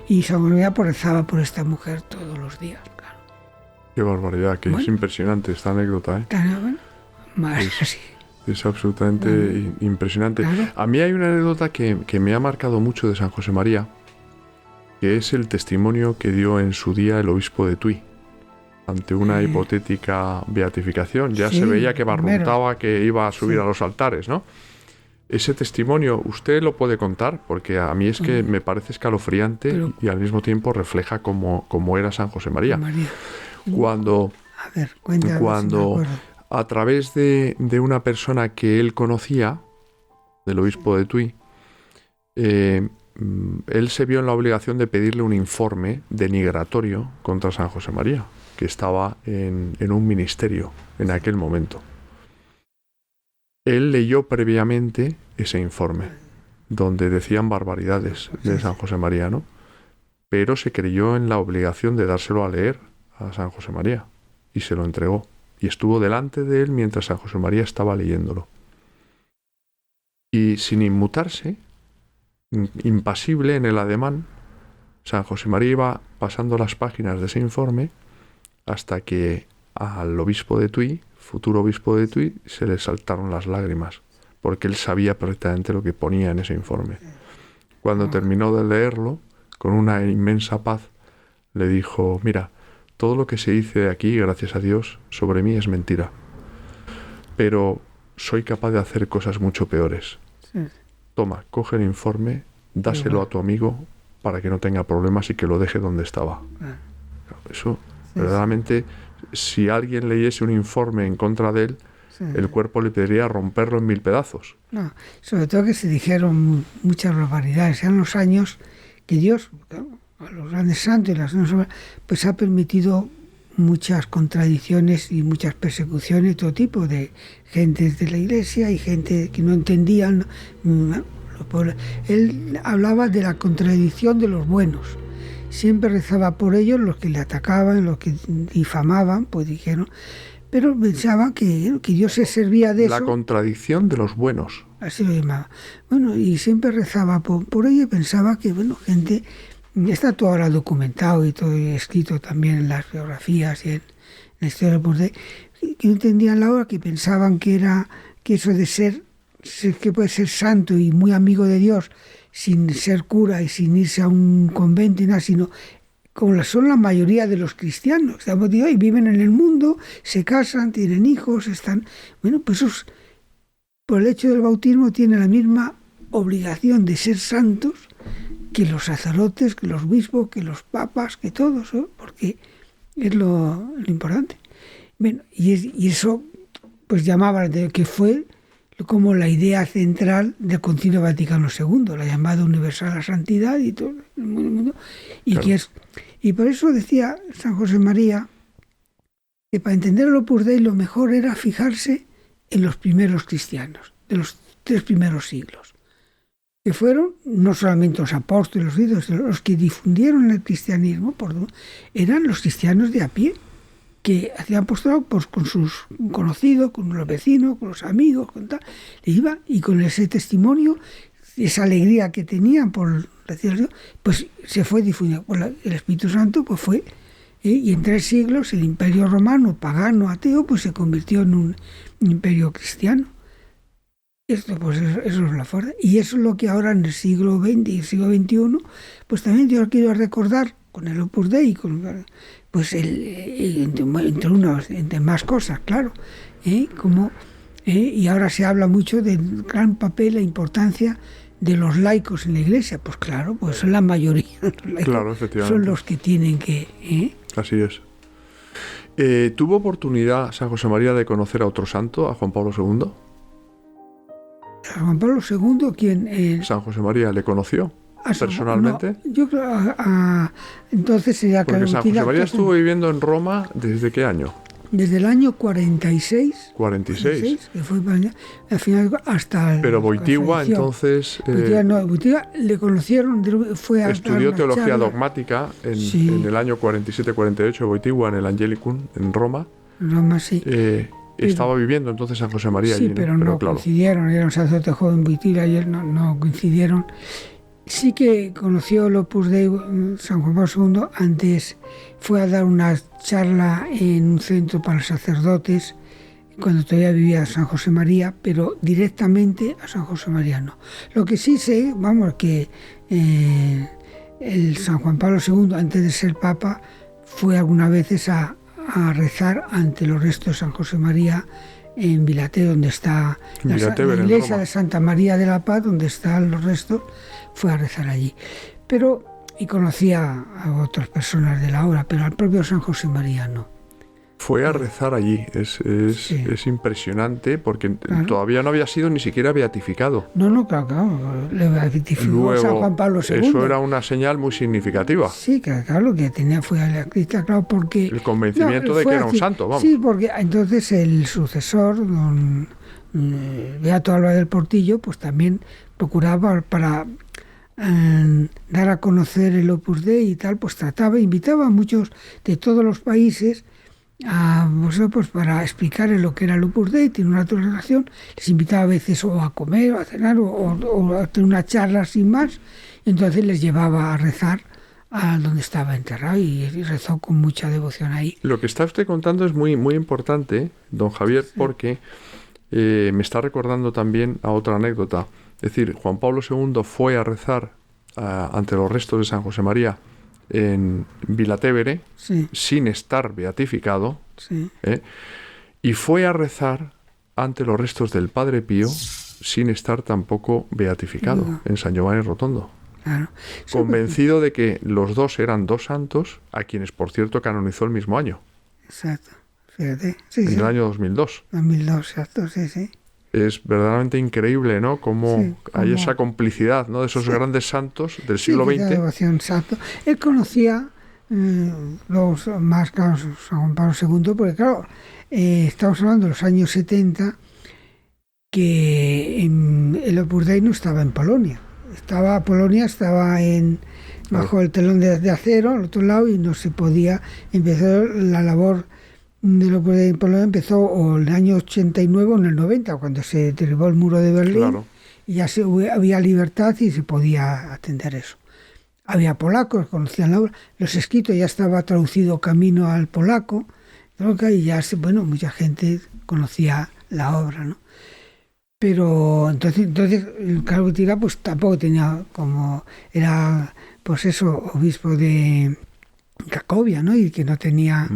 B: Y San José María pues rezaba por esta mujer todos los días, claro.
A: Qué barbaridad, que es impresionante esta anécdota, ¿eh?
B: Claro, bueno, más así.
A: Es absolutamente impresionante. Claro. A mí hay una anécdota que me ha marcado mucho de San José María, que es el testimonio que dio en su día el obispo de Tui ante una hipotética beatificación. Ya se veía que barruntaba, que iba a subir a los altares, ¿no? Ese testimonio, ¿usted lo puede contar? Porque a mí es que me parece escalofriante y al mismo tiempo refleja cómo era San José María. Cuando a través de una persona que él conocía, del obispo de Tui, él se vio en la obligación de pedirle un informe denigratorio contra San José María, que estaba en un ministerio en aquel momento. Él leyó previamente ese informe, donde decían barbaridades de San José María, ¿no? Pero se creyó en la obligación de dárselo a leer a San José María, y se lo entregó. Y estuvo delante de él mientras San José María estaba leyéndolo. Y sin inmutarse, impasible en el ademán, San José María iba pasando las páginas de ese informe hasta que al obispo de Tui, futuro obispo de Tui, se le saltaron las lágrimas, porque él sabía perfectamente lo que ponía en ese informe. Cuando terminó de leerlo, con una inmensa paz, le dijo: mira, todo lo que se dice aquí, gracias a Dios, sobre mí es mentira, pero soy capaz de hacer cosas mucho peores. Toma, coge el informe, dáselo a tu amigo para que no tenga problemas y que lo deje donde estaba. Eso, verdaderamente, si alguien leyese un informe en contra de él, el cuerpo le pediría romperlo en 1000 pedazos.
B: No, sobre todo que se dijeron muchas barbaridades. Eran los años que Dios, a los grandes santos y las pues ha permitido muchas contradicciones y muchas persecuciones de todo tipo, de gentes de la Iglesia y gente que no entendían. Él hablaba de la contradicción de los buenos. Siempre rezaba por ellos, los que le atacaban, los que difamaban, pues dijeron, pero pensaba que Dios se servía de eso.
A: La contradicción de los buenos.
B: Así lo llamaba. Bueno, y siempre rezaba por ello y pensaba que, bueno, gente, está todo ahora documentado y todo escrito también en las biografías y en la historia del Purdey, que no entendían la hora, que pensaban que eso de ser que puede ser santo y muy amigo de Dios sin ser cura y sin irse a un convento y nada, sino como son la mayoría de los cristianos, y viven en el mundo, se casan, tienen hijos, están... Bueno, pues esos, por el hecho del bautismo, tienen la misma obligación de ser santos que los sacerdotes, que los obispos, que los papas, que todos, ¿no? Porque es lo importante. Bueno, y eso pues llamaba, que fue como la idea central del Concilio Vaticano II, la llamada universal a la santidad y todo el mundo. Y, claro. Y por eso decía San José María que para entender el Opus Dei lo mejor era fijarse en los primeros cristianos, de los 3 primeros siglos, que fueron no solamente los apóstoles, los que difundieron el cristianismo, eran los cristianos de a pie, que hacían apostolado pues, con sus conocidos, con los vecinos, con los amigos, con tal, y con ese testimonio, esa alegría que tenían por recibir a Dios, pues se fue difundiendo. El Espíritu Santo pues fue, y en 3 siglos el Imperio Romano, pagano, ateo, pues se convirtió en un imperio cristiano. Esto, pues eso es la fuerza. Y eso es lo que ahora en el siglo XX y el siglo XXI, pues también yo quiero recordar con el Opus Dei, pues entre más cosas, claro, y ahora se habla mucho del gran papel, la importancia de los laicos en la Iglesia. Pues claro, pues son la mayoría,
A: claro, efectivamente,
B: son los que tienen que...
A: Así es. ¿Tuvo oportunidad San José María de conocer a otro santo, a Juan Pablo II?
B: ¿A Juan Pablo II quién?
A: ¿San José María le conoció personalmente?
B: No, yo creo entonces sería
A: porque San José María estuvo viviendo en Roma ¿desde qué año?
B: Desde el año 46.
A: 46.
B: Que fue al final hasta...
A: Pero Wojtyła, entonces...
B: Wojtyła le conocieron, fue a
A: estudió teología
B: charla.
A: dogmática en el año 47-48, Wojtyła, en el Angelicum, en Roma.
B: Roma, sí.
A: Estaba viviendo entonces San José María
B: sí,
A: allí, ¿no?
B: pero no
A: claro.
B: coincidieron, era un sacerdote joven Wojtyła y él no coincidieron. Sí que conoció el Opus Dei San Juan Pablo II, antes fue a dar una charla en un centro para sacerdotes, cuando todavía vivía San José María, pero directamente a San José María no. Lo que sí sé, que el San Juan Pablo II, antes de ser Papa, fue algunas veces a rezar ante los restos de San José María en Vilaté, donde está la iglesia de Santa María de la Paz, donde están los restos, fue a rezar allí. Y conocía a otras personas de la obra, pero al propio San José María no.
A: Fue a rezar allí. Es impresionante porque todavía no había sido ni siquiera beatificado.
B: Claro. Le beatificó
A: luego,
B: San Juan Pablo II.
A: Eso era una señal muy significativa.
B: Sí, claro, lo que tenía fue a la crista, claro, porque...
A: El convencimiento de que era un santo, vamos.
B: Sí, porque entonces el sucesor, don Beato Álvarez del Portillo, pues también procuraba para dar a conocer el Opus Dei y tal, pues invitaba a muchos de todos los países a vosotros para explicarles lo que era el Opus Dei. Tiene una relación, les invitaba a veces o a comer o a cenar o a tener una charla sin más, y entonces les llevaba a rezar a donde estaba enterrado y rezó con mucha devoción ahí.
A: Lo que está usted contando es muy, muy importante, don Javier, porque me está recordando también a otra anécdota. Es decir, Juan Pablo II fue a rezar ante los restos de San José María en Vilatevere, sin estar beatificado, y fue a rezar ante los restos del Padre Pío sin estar tampoco beatificado, en San Giovanni Rotondo.
B: Claro.
A: Convencido de que los dos eran dos santos, a quienes, por cierto, canonizó el mismo año.
B: Exacto. Fíjate.
A: En el año 2002.
B: 2002, exacto, sí.
A: Es verdaderamente increíble, ¿no? Cómo hay esa complicidad, ¿no? De esos grandes santos del siglo XX.
B: Devoción, exacto. Él conocía los más claros San Juan Pablo II, porque claro, estamos hablando de los años 70, que el Opus Dei no estaba en Polonia. Polonia estaba bajo el telón de acero, al otro lado, y no se podía. Empezó la labor de lo que en Polonia empezó o en el año 89 o en el 90, cuando se derribó el muro de Berlín, claro. Y ya había libertad y se podía atender eso. Había polacos, conocían la obra, los escritos ya estaba traducido camino al polaco, y ya mucha gente conocía la obra, ¿no? Pero entonces el Carlos Tira pues tampoco tenía, como era pues eso, obispo de Cracovia, ¿no? Y que no tenía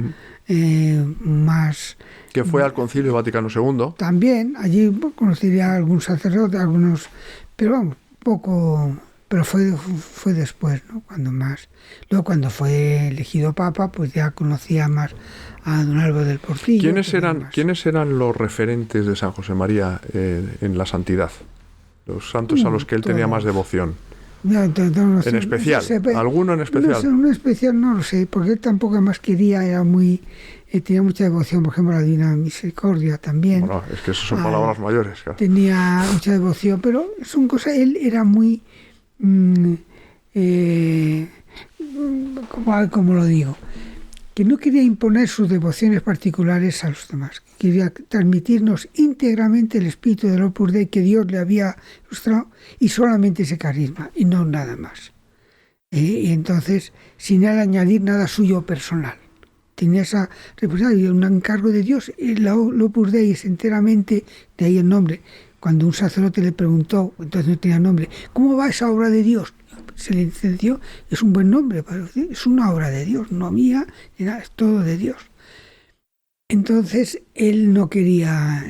B: más...
A: Que fue al Concilio Vaticano II.
B: También, allí conocería a algún sacerdote, algunos, pero vamos, poco, pero fue después, ¿no? Cuando más. Luego cuando fue elegido Papa, pues ya conocía más a don Álvaro del Portillo.
A: ¿Quiénes eran los referentes de San José María en la santidad? Los santos a los que él tenía más devoción.
B: No sé,
A: en especial, ¿alguno en especial?
B: No sé, un especial no lo sé, porque él tampoco más quería, tenía mucha devoción, por ejemplo, a la Divina Misericordia también.
A: Bueno, es que esas son palabras mayores. Claro.
B: Tenía mucha devoción, pero son cosas, él era muy, ¿cómo lo digo? Que no quería imponer sus devociones particulares a los demás. Quería transmitirnos íntegramente el espíritu del Opus Dei que Dios le había ilustrado y solamente ese carisma y no nada más. Y entonces, sin él añadir nada suyo personal. Tenía esa responsabilidad, un encargo de Dios. El Opus Dei es enteramente, de ahí el nombre. Cuando un sacerdote le preguntó, entonces no tenía nombre, ¿cómo va esa obra de Dios? Se le entendió, es un buen nombre, es una obra de Dios, no mía, es todo de Dios. Entonces él no quería,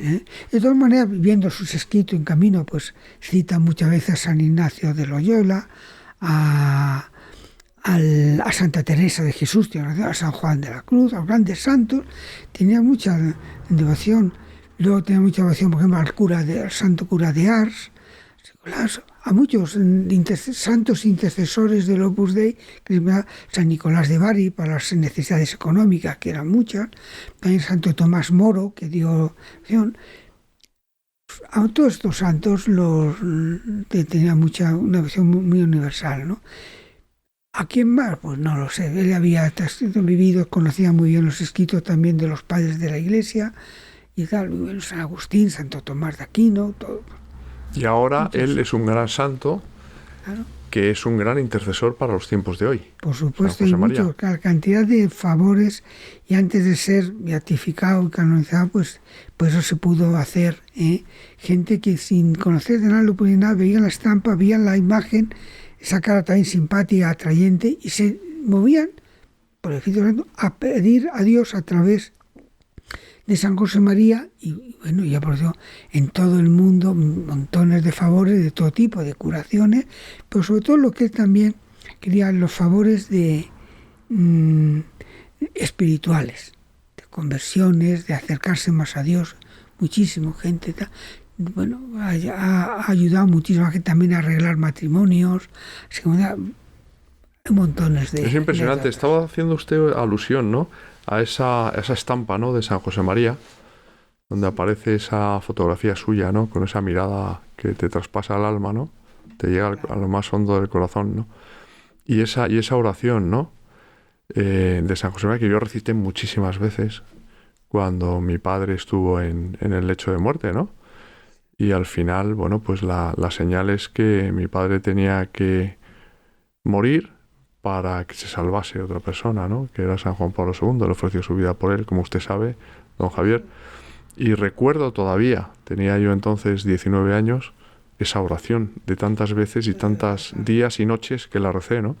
B: de todas maneras, viendo sus escritos en camino, pues cita muchas veces a San Ignacio de Loyola, a Santa Teresa de Jesús, a San Juan de la Cruz, a los grandes santos, tenía mucha devoción. Luego tenía mucha devoción, por ejemplo, al santo cura de Ars, a muchos santos intercesores del Opus Dei, que San Nicolás de Bari para las necesidades económicas, que eran muchas, también Santo Tomás Moro, que dio acción. A todos estos santos tenía una visión muy universal, ¿no? ¿A quién más? Pues no lo sé. Él había vivido, conocía muy bien los escritos también de los padres de la Iglesia y tal. Bueno, San Agustín, Santo Tomás de Aquino, todo.
A: Y ahora él es un gran santo,
B: claro,
A: que es un gran intercesor para los tiempos de hoy.
B: Por supuesto, hay mucho, la cantidad de favores, y antes de ser beatificado y canonizado, pues eso se pudo hacer. Gente que sin conocer de nada lo ponía nada, veían la estampa, veían la imagen, esa cara también simpática, atrayente, y se movían por el Espíritu Santo a pedir a Dios a través de San José María, y bueno, ya por eso en todo el mundo montones de favores de todo tipo, de curaciones, pero sobre todo lo que él también quería, los favores de espirituales, de conversiones, de acercarse más a Dios, muchísima gente, bueno, ha ayudado muchísima gente también a arreglar matrimonios, montones de...
A: Es impresionante, estaba haciendo usted alusión, ¿no?, a esa estampa, ¿no?, de San José María, donde aparece esa fotografía suya, ¿no?, con esa mirada que te traspasa el alma, ¿no?, te llega a lo más hondo del corazón, ¿no?, y esa oración, ¿no?, de San José María, que yo recité muchísimas veces cuando mi padre estuvo en el lecho de muerte, ¿no?, y al final, bueno, pues la señal es que mi padre tenía que morir para que se salvase otra persona, ¿no?, que era San Juan Pablo II. Le ofreció su vida por él, como usted sabe, don Javier. Y recuerdo todavía, tenía yo entonces 19 años, esa oración de tantas veces y tantos días y noches que la recé, ¿no?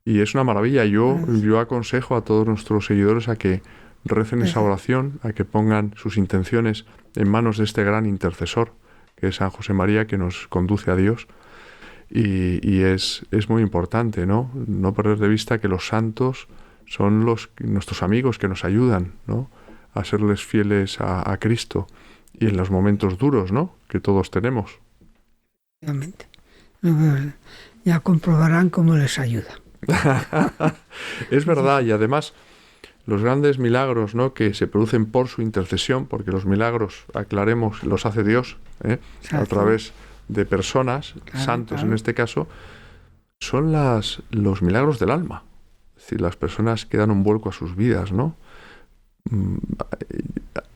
A: Y es una maravilla. Yo aconsejo a todos nuestros seguidores a que recen esa oración, a que pongan sus intenciones en manos de este gran intercesor, que es San José María, que nos conduce a Dios. Y es muy importante, ¿no?, no perder de vista que los santos son nuestros amigos que nos ayudan, ¿no?, a serles fieles a Cristo, y en los momentos duros, ¿no?, que todos tenemos.
B: Obviamente. Ya comprobarán cómo les ayuda.
A: Es verdad, y además los grandes milagros, ¿no?, que se producen por su intercesión, porque los milagros, aclaremos, los hace Dios, a través de personas, santos en este caso, son los milagros del alma. Es decir, las personas que dan un vuelco a sus vidas, ¿no?,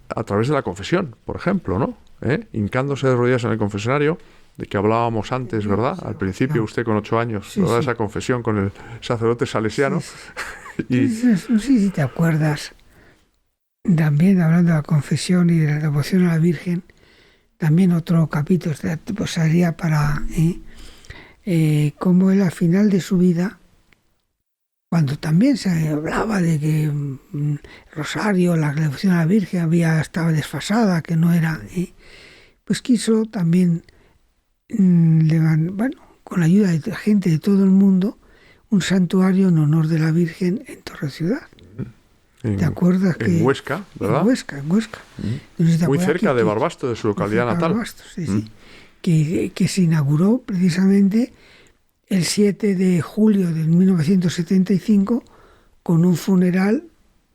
A: a través de la confesión, por ejemplo, ¿no?, hincándose de rodillas en el confesionario, de que hablábamos antes, ¿verdad? Al principio, usted con 8 años, sí, ¿verdad? Sí. Esa confesión con el sacerdote salesiano.
B: Sí. Y... No sé si te acuerdas, también hablando de la confesión y de la devoción a la Virgen, también otro capítulo pues sería para cómo él al final de su vida, cuando también se hablaba de que Rosario, la devoción a la Virgen estaba desfasada, que no era, pues quiso también, con la ayuda de la gente de todo el mundo, un santuario en honor de la Virgen en Torre Ciudad. ¿Te acuerdas?
A: En Huesca, ¿verdad?
B: En Huesca. No sé si
A: muy cerca de Barbasto, de su localidad natal.
B: Barbasto, sí. Que se inauguró precisamente el 7 de julio de 1975 con un funeral,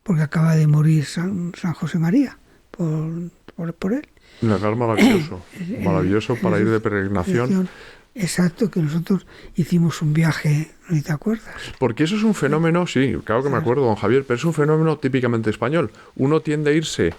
B: porque acaba de morir San José María por él.
A: Un lugar maravilloso para ir de peregrinación.
B: Exacto, que nosotros hicimos un viaje, ¿no te acuerdas?
A: Porque eso es un fenómeno, sí, claro que me acuerdo, don Javier, pero es un fenómeno típicamente español. Uno tiende a irse,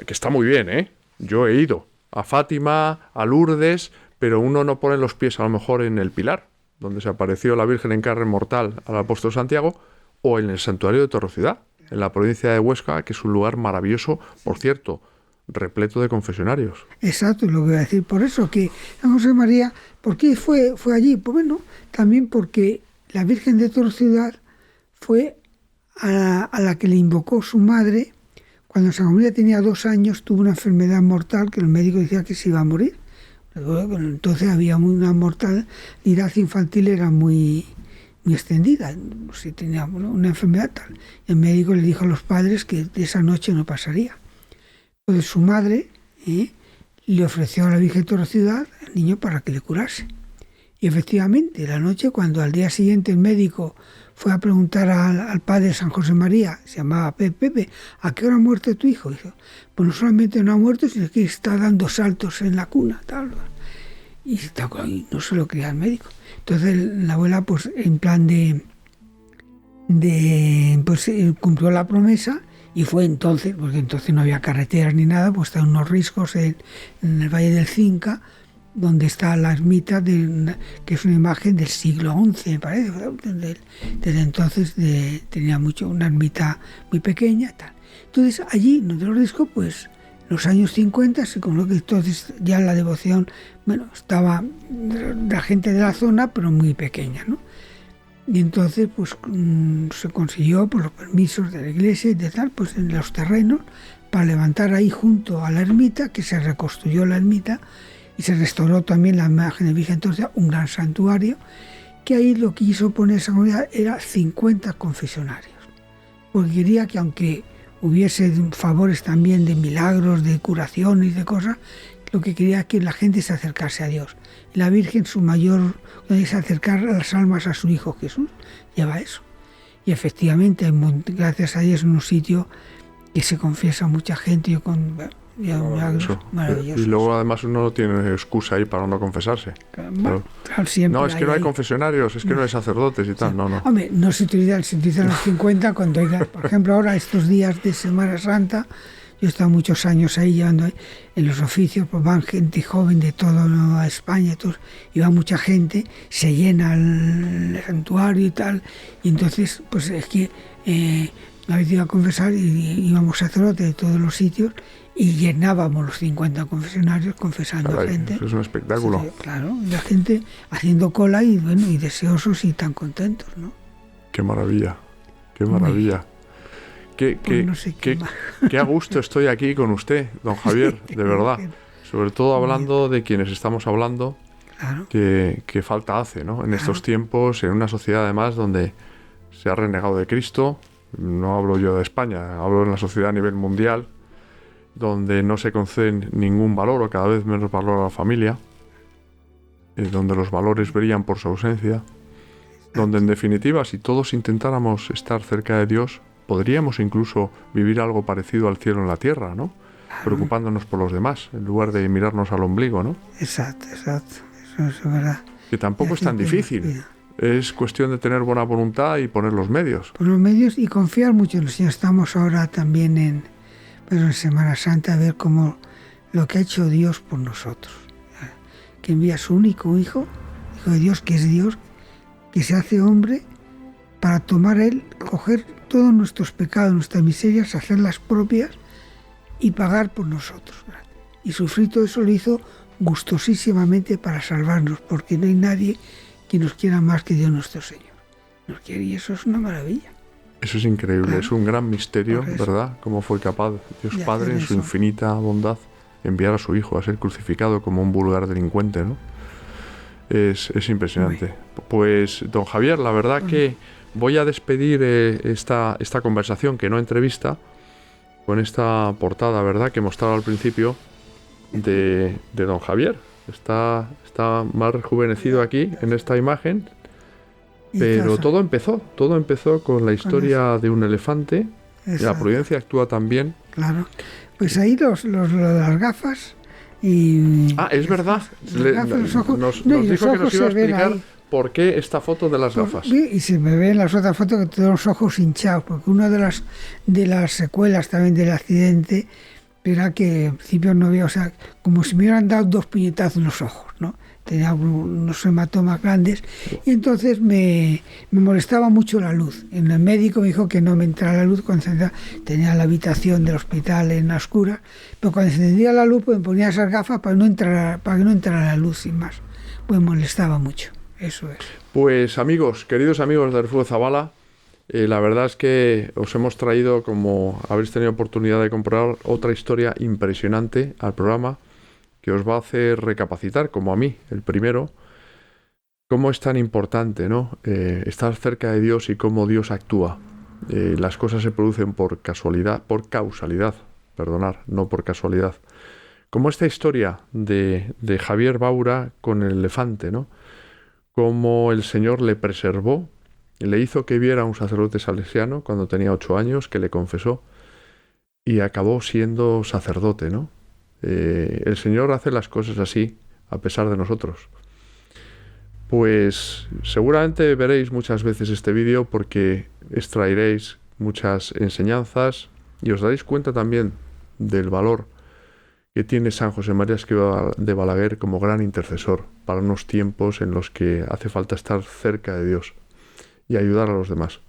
A: que está muy bien, yo he ido a Fátima, a Lourdes, pero uno no pone los pies a lo mejor en el Pilar, donde se apareció la Virgen en carne mortal al apóstol Santiago, o en el santuario de Torre Ciudad, en la provincia de Huesca, que es un lugar maravilloso, por cierto, repleto de confesionarios.
B: Exacto, lo que voy a decir. Por eso que San José María, ¿por qué fue allí? Pues bueno, también porque la Virgen de Torre Ciudad fue a la que le invocó su madre cuando San José María tenía 2 años, tuvo una enfermedad mortal que el médico decía que se iba a morir. Entonces había una mortalidad infantil, era muy extendida, si tenía una enfermedad tal. El médico le dijo a los padres que de esa noche no pasaría. Entonces su madre le ofreció a la Virgen de Torre Ciudad al niño para que le curase. Y efectivamente, la noche, cuando al día siguiente el médico fue a preguntar al padre San José María, se llamaba Pepe, ¿a qué hora ha muerto tu hijo? Dijo, pues no solamente no ha muerto, sino que está dando saltos en la cuna, tal. Y no se lo creía el médico. Entonces la abuela, pues en plan pues cumplió la promesa y fue entonces, porque entonces no había carreteras ni nada, pues estaban unos riscos en el Valle del Cinca, donde está la ermita, que es una imagen del siglo XI, me parece. Desde entonces tenía una ermita muy pequeña. Tal. Entonces allí, en los riscos, pues los años 50 se conoce que entonces ya la devoción, bueno, estaba la gente de la zona, pero muy pequeña, ¿no? Y entonces pues se consiguió por los permisos de la iglesia y de tal, pues en los terrenos, para levantar ahí junto a la ermita, que se reconstruyó la ermita, y se restauró también la imagen de Virgen Torcia, un gran santuario, que ahí lo que quiso poner esa comunidad era 50 confesionarios, porque quería que aunque hubiese favores también de milagros, de curaciones, de cosas, lo que quería es que la gente se acercase a Dios. Y la Virgen, su mayor es acercar a las almas a su Hijo Jesús, lleva eso. Y efectivamente, gracias a Dios, es un sitio que se confiesa mucha gente, milagros maravillosos.
A: Y luego además uno no tiene excusa ahí para no confesarse.
B: Claro, siempre
A: no, es que no hay confesionarios, es que no hay sacerdotes y tal,
B: sí.
A: no.
B: Hombre, no se utilizan los 50 cuando hay, por ejemplo, ahora estos días de Semana Santa, yo he estado muchos años ahí llevando en los oficios, pues van gente joven de toda España, y va mucha gente, se llena el santuario y tal, y entonces pues es que a veces iba a confesar y íbamos sacerdotes de todos los sitios y llenábamos los 50 confesionarios confesando. Caray, gente.
A: Eso es un espectáculo.
B: Sí, claro, la gente haciendo cola y bueno, y deseosos y tan contentos, ¿no?
A: Qué maravilla, qué maravilla. Qué a gusto estoy aquí con usted, don Javier, de verdad. Sobre todo hablando de quienes estamos hablando,
B: claro.
A: que falta hace, ¿no? En estos tiempos, en una sociedad además donde se ha renegado de Cristo, no hablo yo de España, hablo en la sociedad a nivel mundial, donde no se concede ningún valor o cada vez menos valor a la familia, donde los valores brillan por su ausencia, donde en definitiva, si todos intentáramos estar cerca de Dios, podríamos incluso vivir algo parecido al cielo en la tierra, ¿no? Preocupándonos por los demás, en lugar de mirarnos al ombligo, ¿no?
B: Exacto, eso es verdad.
A: Que tampoco es tan difícil. Es cuestión de tener buena voluntad y poner los medios.
B: Poner los medios y confiar mucho en el Señor. Estamos ahora también en Semana Santa a ver cómo lo que ha hecho Dios por nosotros. Que envía a su único Hijo de Dios, que es Dios, que se hace hombre para tomar Él, coger todos nuestros pecados, nuestras miserias, hacerlas propias y pagar por nosotros. Y sufrir todo eso lo hizo gustosísimamente para salvarnos, porque no hay nadie que nos quiera más que Dios nuestro Señor. Nos quiere, y eso es una maravilla.
A: Eso es increíble, es un gran misterio, ¿verdad? Cómo fue capaz Dios Padre, en su infinita bondad, enviar a su Hijo a ser crucificado como un vulgar delincuente, ¿no? Es impresionante. Pues, don Javier, la verdad que voy a despedir esta conversación, que no entrevista, con esta portada, ¿verdad?, que mostraba al principio de don Javier. Está más rejuvenecido aquí en esta imagen, pero todo empezó con la historia de un elefante. Exacto. La providencia actúa también.
B: Claro, pues ahí las gafas y...
A: es verdad. Nos dijo que nos iba a explicar por qué esta foto de las gafas.
B: Y se me ve en las otras fotos que tengo los ojos hinchados, porque una de las secuelas también del accidente era que en principio no había, o sea, como si me hubieran dado 2 puñetazos en los ojos, ¿no? Tenía unos hematomas grandes y entonces me molestaba mucho la luz. En el médico me dijo que no me entrara la luz cuando tenía la habitación del hospital en la oscura, pero cuando se encendía la luz pues me ponía esas gafas para que no entrara la luz sin más. Pues me molestaba mucho, eso es.
A: Pues amigos, queridos amigos de Refugio Zabala, la verdad es que os hemos traído, como habéis tenido oportunidad de comprobar, otra historia impresionante al programa, que os va a hacer recapacitar, como a mí, el primero, cómo es tan importante, ¿no? Estar cerca de Dios y cómo Dios actúa. Las cosas se producen por causalidad, no por casualidad. Como esta historia de Javier Baura con el elefante, ¿no? cómo el Señor le preservó, le hizo que viera a un sacerdote salesiano cuando tenía 8 años, que le confesó, y acabó siendo sacerdote, ¿no? El Señor hace las cosas así, a pesar de nosotros. Pues seguramente veréis muchas veces este vídeo porque extraeréis muchas enseñanzas y os daréis cuenta también del valor que tiene San José María Escrivá de Balaguer como gran intercesor para unos tiempos en los que hace falta estar cerca de Dios y ayudar a los demás.